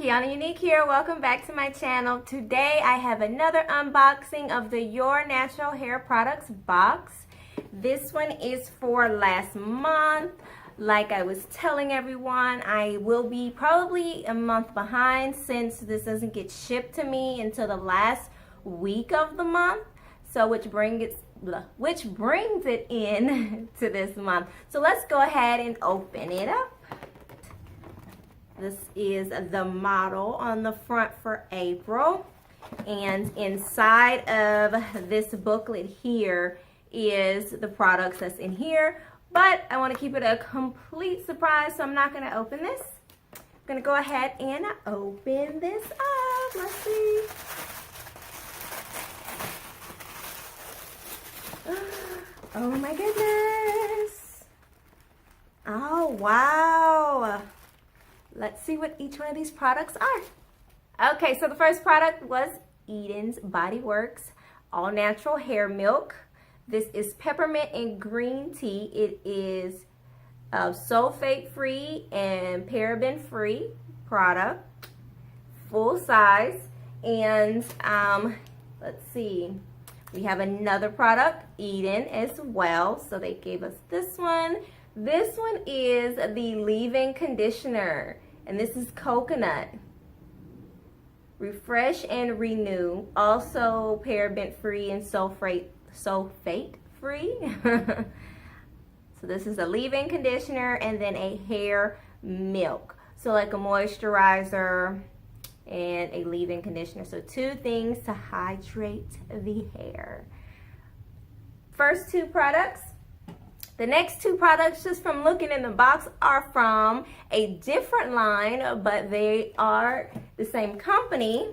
QuianaUnique here. Welcome back to my channel. Today I have another unboxing of the Your Natural Hair Products box. This one is for last month. Like I was telling everyone, I will be probably a month behind since this doesn't get shipped to me until the last week of the month. So which brings it in to this month. So let's go ahead and open it up. This is the model on the front for April, and inside of this booklet here is the products that's in here, but I want to keep it a complete surprise, so I'm not going to open this. I'm going to go ahead and open this up. Let's see. Oh my goodness. Oh wow. Let's see what each one of these products are. Okay, so the first product was Eden's Body Works All Natural Hair Milk. This is peppermint and green tea. It is sulfate free and paraben free product, full size. And let's see, we have another product, Eden, as well. So they gave us this one. This one is the leave-in conditioner, and this is coconut. Refresh and renew, also paraben free and sulfate free. So this is a leave-in conditioner and then a hair milk. So like a moisturizer and a leave-in conditioner. So two things to hydrate the hair. First two products. The next two products, just from looking in the box, are from a different line, but they are the same company.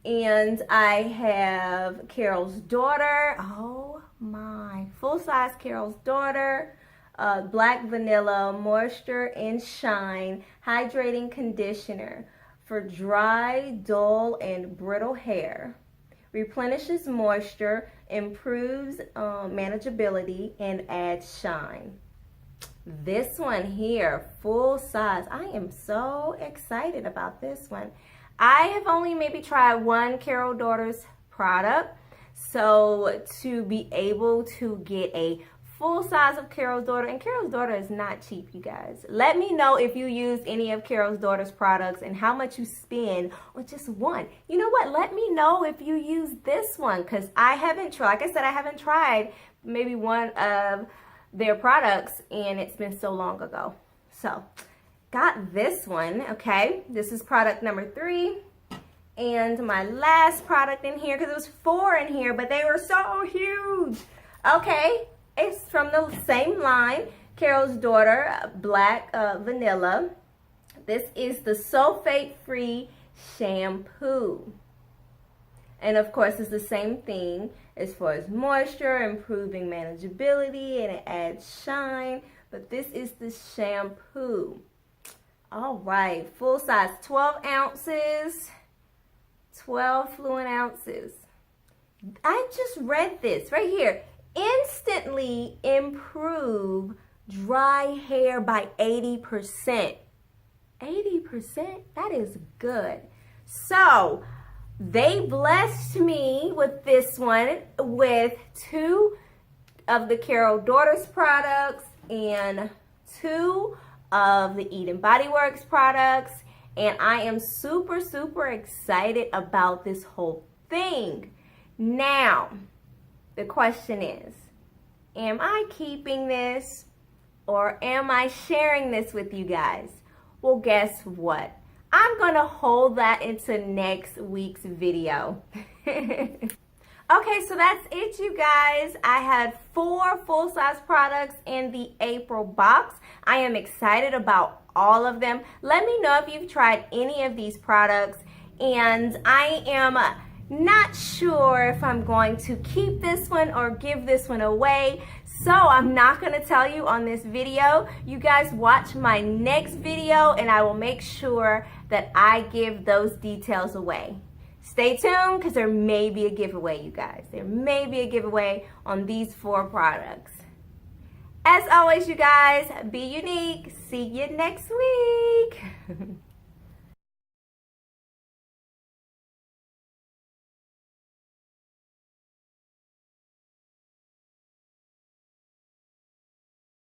And I have Carol's Daughter. Oh my, full-size Carol's Daughter. Black Vanilla Moisture and Shine Hydrating Conditioner for dry, dull, and brittle hair. Replenishes moisture, improves manageability, and adds shine. This one here, full size. I am so excited about this one. I have only maybe tried one Carol Daughter's product, so to be able to get a full size of Carol's Daughter, and Carol's Daughter is not cheap, you guys. Let me know if you use any of Carol's Daughter's products and how much you spend on just one. You know what? Let me know if you use this one, because I haven't tried. Like I said, I haven't tried maybe one of their products, and it's been so long ago. So, got this one, okay? This is product number 3. And my last product in here, because it was 4 in here, but they were so huge. Okay. It's from the same line, Carol's Daughter, Black Vanilla. This is the sulfate-free shampoo. And of course, it's the same thing as far as moisture, improving manageability, and it adds shine. But this is the shampoo. All right, full size, 12 ounces, 12 fluid ounces. I just read this right here. Instantly improve dry hair by 80%. 80%? That is good. So they blessed me with this one with 2 of the Carol Daughter's products and 2 of the Eden Body Works products. And I am super, super excited about this whole thing. Now, the question is, am I keeping this or am I sharing this with you guys? Well, guess what? I'm going to hold that into next week's video. Okay, so that's it, you guys. I had 4 full-size products in the April box. I am excited about all of them. Let me know if you've tried any of these products, and I am not sure if I'm going to keep this one or give this one away, so I'm not going to tell you on this video. You guys watch my next video and I will make sure that I give those details away. Stay tuned, because there may be a giveaway, you guys. There may be a giveaway on these 4 products. As always, you guys, be unique. See you next week.